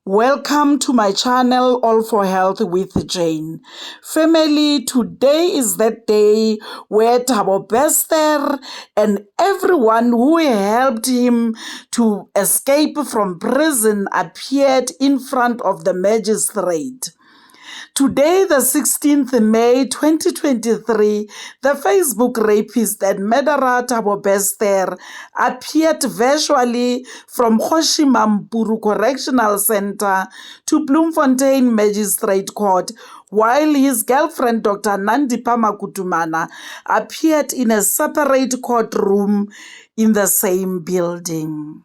Welcome to my channel, All for Health with Jane. Family, today is that day where Thabo Bester and everyone who helped him to escape from prison appeared in front of the magistrate. Today, the 16th May 2023, the Facebook rapist and murderer Thabo Bester appeared virtually from Mampuru Correctional Center to Bloemfontein Magistrate Court, while his girlfriend Dr. Nandipha appeared in a separate courtroom in the same building.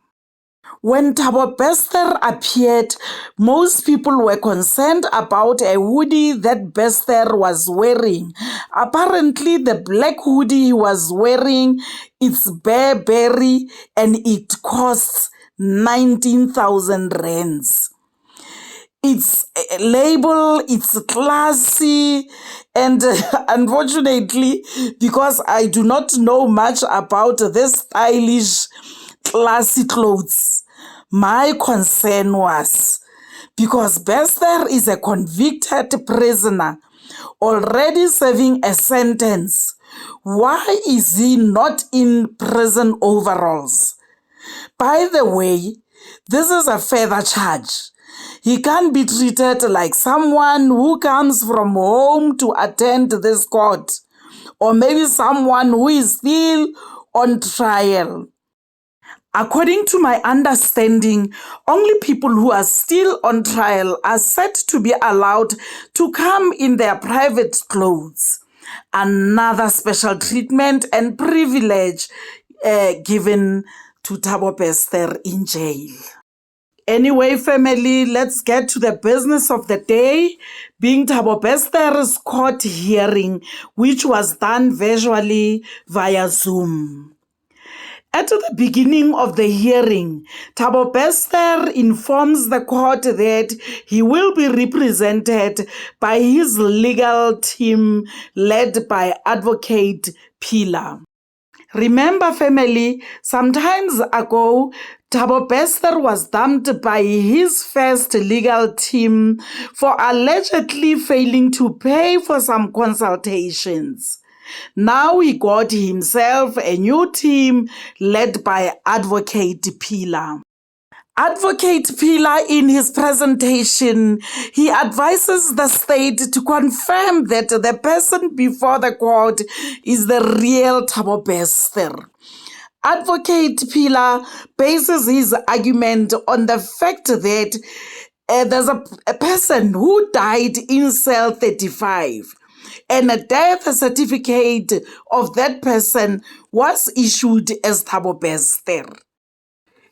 When Thabo Bester appeared, most people were concerned about a hoodie that Bester was wearing. Apparently, the black hoodie he was wearing, it's Burberry and it costs 19,000 rands. It's label, it's classy, and unfortunately, because I do not know much about this stylish, classy clothes, my concern was because Bester is a convicted prisoner already serving a sentence. Why is he not in prison overalls? By the way, this is a further charge. He can't be treated like someone who comes from home to attend this court, or maybe someone who is still on trial. According to my understanding, only people who are still on trial are said to be allowed to come in their private clothes. Another special treatment and privilege given to Thabo Bester in jail. Anyway, family, let's get to the business of the day, being Thabo Bester's court hearing, which was done virtually via Zoom. At the beginning of the hearing, Thabo Bester informs the court that he will be represented by his legal team led by Advocate Pila. Remember, family, some times ago, Thabo Bester was dumped by his first legal team for allegedly failing to pay for some consultations. Now he got himself a new team led by Advocate Pila. Advocate Pila, in his presentation, he advises the state to confirm that the person before the court is the real Thabo Bester. Advocate Pila bases his argument on the fact that there's a person who died in cell 35. And a death certificate of that person was issued as Thabo Bester.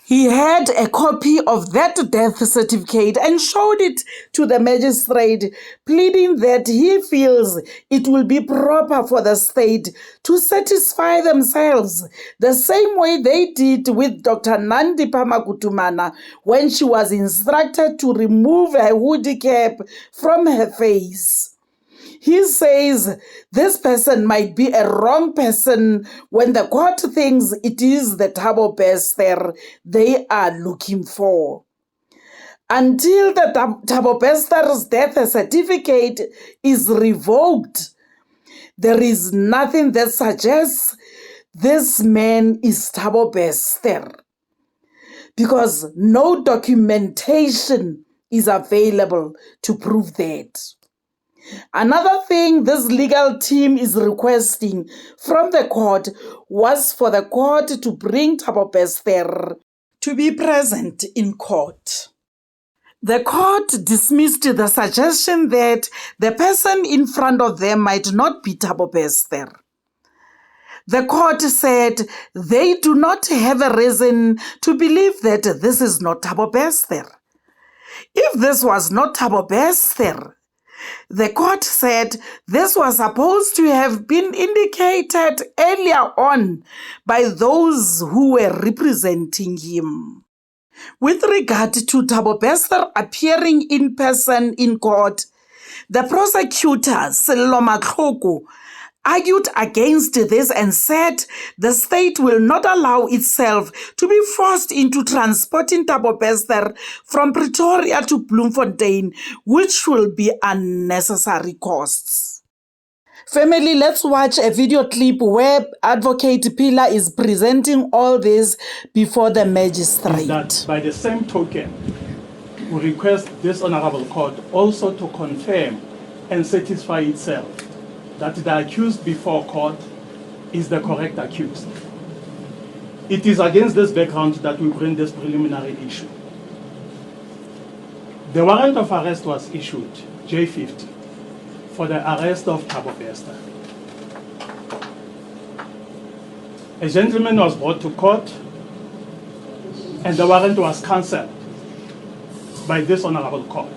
He had a copy of that death certificate and showed it to the magistrate, pleading that he feels it will be proper for the state to satisfy themselves the same way they did with Dr. Nandipha when she was instructed to remove her hoodie cap from her face. He says this person might be a wrong person when the court thinks it is the Thabo Bester they are looking for. Until the Thabo Bester's death certificate is revoked, there is nothing that suggests this man is Thabo Bester, because no documentation is available to prove that. Another thing this legal team is requesting from the court was for the court to bring Thabo Bester to be present in court. The court dismissed the suggestion that the person in front of them might not be Thabo Bester. The court said they do not have a reason to believe that this is not Thabo Bester. If this was not Thabo Bester, the court said this was supposed to have been indicated earlier on by those who were representing him. With regard to Thabo Bester appearing in person in court, the prosecutor, Sello Matlhoko, argued against this and said the state will not allow itself to be forced into transporting Thabo Bester from Pretoria to Bloemfontein, which will be unnecessary costs. Family, let's watch a video clip where Advocate Pila is presenting all this before the magistrate. That by the same token, we request this Honorable Court also to confirm and satisfy itself that the accused before court is the correct accused. It is against this background that we bring this preliminary issue. The warrant of arrest was issued, J50, for the arrest of Thabo Bester. A gentleman was brought to court and the warrant was cancelled by this Honorable Court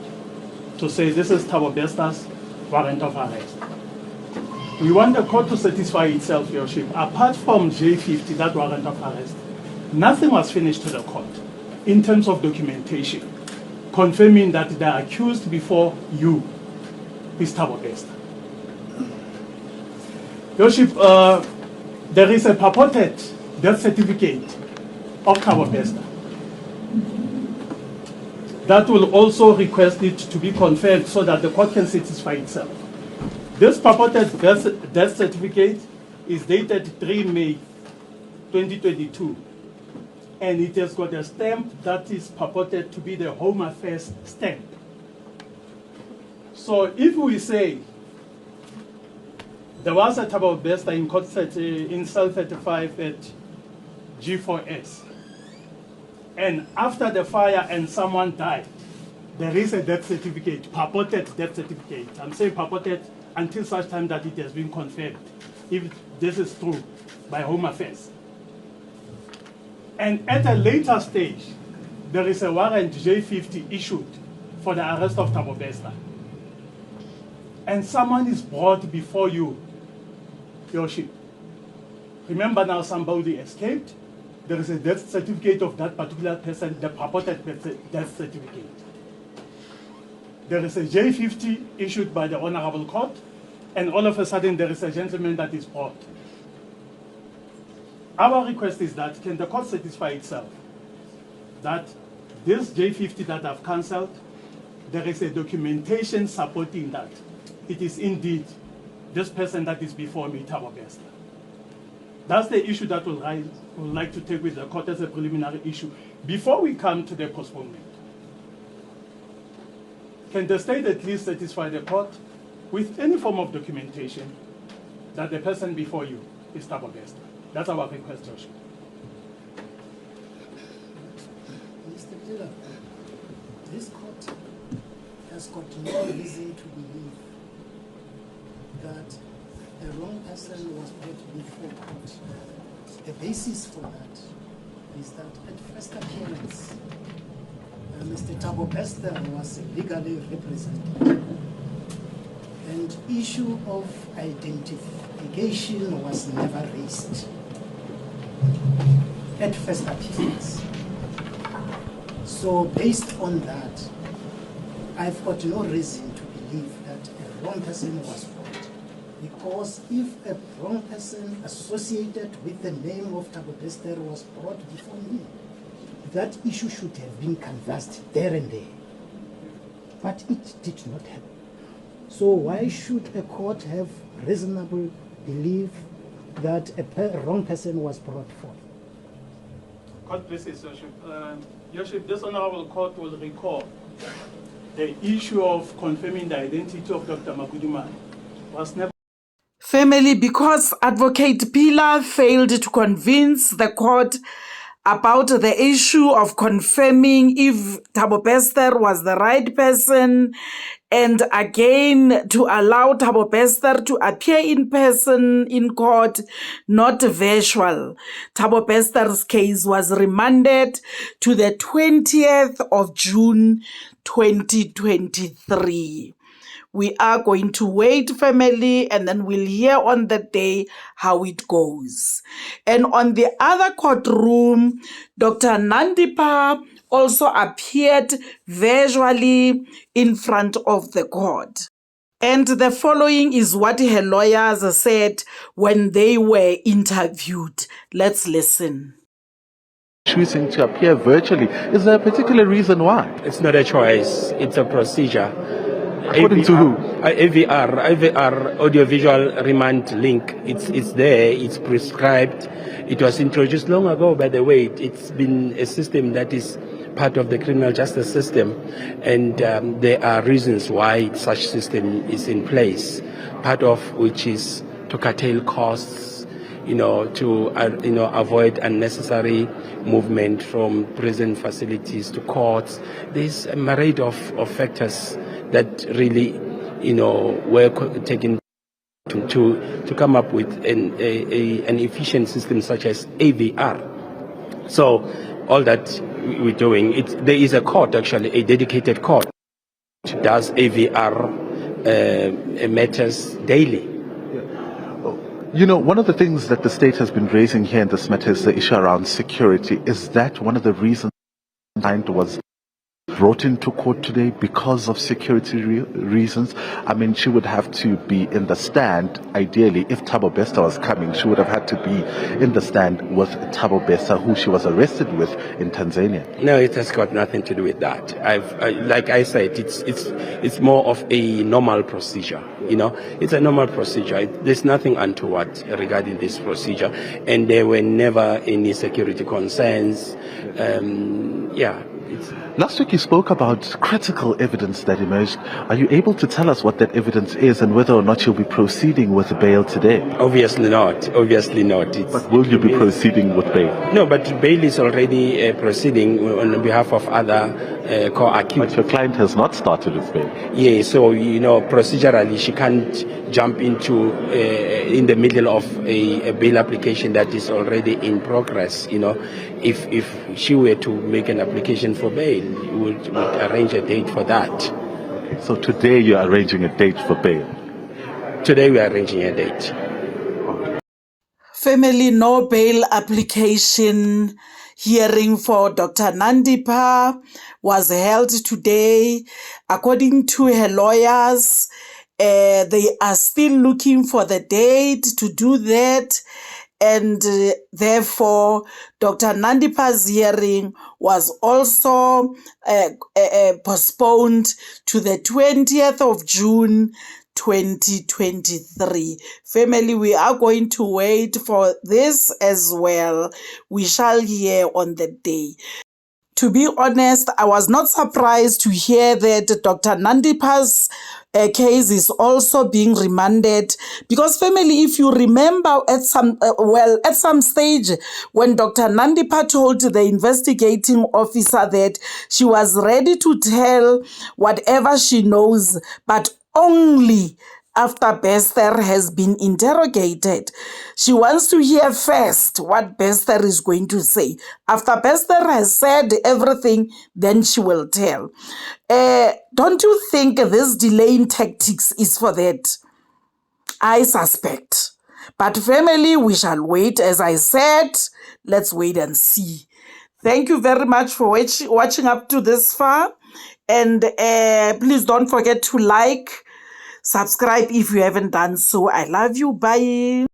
to say this is Thabo Bester's warrant of arrest. We want the court to satisfy itself, Your Worship. Apart from J50, that warrant of arrest, nothing was finished to the court in terms of documentation, confirming that the accused before you is Thabo Bester. Your Worship, there is a purported death certificate of Thabo Bester that will also request it to be confirmed so that the court can satisfy itself. This purported death certificate is dated 3 May 2022, and it has got a stamp that is purported to be the Home Affairs stamp. So if we say there was a Thabo Bester in cell 35 at G4S, and after the fire and someone died, there is a death certificate, purported death certificate. I'm saying purported until such time that it has been confirmed, if this is true, by Home Affairs. And at a later stage, there is a warrant J50 issued for the arrest of Thabo Bester. And someone is brought before you, Your Worship. Remember now, somebody escaped. There is a death certificate of that particular person, the purported death certificate. There is a J50 issued by the Honorable Court, and all of a sudden there is a gentleman that is brought. Our request is that, can the court satisfy itself that this J50 that I've cancelled, there is a documentation supporting that it is indeed this person that is before me, Thabo Bester. That's the issue that we would like to take with the court as a preliminary issue before we come to the postponement. Can the state at least satisfy the court with any form of documentation that the person before you is Thabo Bester? That's our request, Josh. Mr. Taylor, this court has got no reason to believe that a wrong person was brought before court. The basis for that is that at first appearance, Mr. Thabo Bester was legally represented, and issue of identification was never raised at first appearance. So based on that, I've got no reason to believe that a wrong person was brought, because if a wrong person associated with the name of Thabo Bester was brought before me, that issue should have been canvassed there and there. But it did not happen. So why should a court have reasonable belief that a wrong person was brought forth? Court, please, Your Worship. Your Worship, this Honorable Court will recall the issue of confirming the identity of Dr. Makudumane was never... Family, because Advocate Pila failed to convince the court about the issue of confirming if Thabo Bester was the right person, and again to allow Thabo Bester to appear in person in court, not virtual. Thabo Bester's case was remanded to the 20th of June 2023. We are going to wait, family, and then we'll hear on the day how it goes. And on the other courtroom, Dr. Nandipha also appeared visually in front of the court. And the following is what her lawyers said when they were interviewed. Let's listen. Choosing to appear virtually. Is there a particular reason why? It's not a choice, it's a procedure. According to who? AVR, audiovisual remand link. It's there, it's prescribed. It was introduced long ago, by the way. It's been a system that is part of the criminal justice system, and there are reasons why such system is in place, part of which is to curtail costs, to avoid unnecessary movement from prison facilities to courts. There's a myriad of factors that really, were taken to come up with an efficient system such as AVR. So all that we're doing, there is a court, actually, a dedicated court, which does AVR matters daily. One of the things that the state has been raising here in this matter is the issue around security. Is that one of the reasons was brought into court today because of security reasons? I mean, she would have to be in the stand. Ideally, if Thabo Bester was coming, she would have had to be in the stand with Thabo Bester, who she was arrested with in Tanzania. No, it has got nothing to do with that. Like I said, it's more of a normal procedure. It's a normal procedure. There's nothing untoward regarding this procedure, and there were never any security concerns. Last week you spoke about critical evidence that emerged. Are you able to tell us what that evidence is and whether or not you'll be proceeding with bail today? Obviously not. But will you be proceeding with bail? No, but bail is already proceeding on behalf of other co-accused. But your client has not started with bail. Yeah, so, procedurally she can't jump into in the middle of a bail application that is already in progress. If she were to make an application for bail, we would arrange a date for that. Okay, so today you're arranging a date for bail? Today we are arranging a date. Family, no bail application hearing for Dr. Nandipha was held today. According to her lawyers, they are still looking for the date to do that. And therefore, Dr. Nandipha's hearing was also postponed to the 20th of June, 2023. Family, we are going to wait for this as well. We shall hear on the day. To be honest, I was not surprised to hear that Dr. Nandipha's case is also being remanded, because family, if you remember at some stage when Dr. Nandipha told the investigating officer that she was ready to tell whatever she knows, but only after Bester has been interrogated. She wants to hear first what Bester is going to say. After Bester has said everything, then she will tell. Don't you think this delaying tactics is for that? I suspect. But family, we shall wait. As I said, let's wait and see. Thank you very much for watching up to this far. And please don't forget to like, subscribe if you haven't done so. I love you. Bye.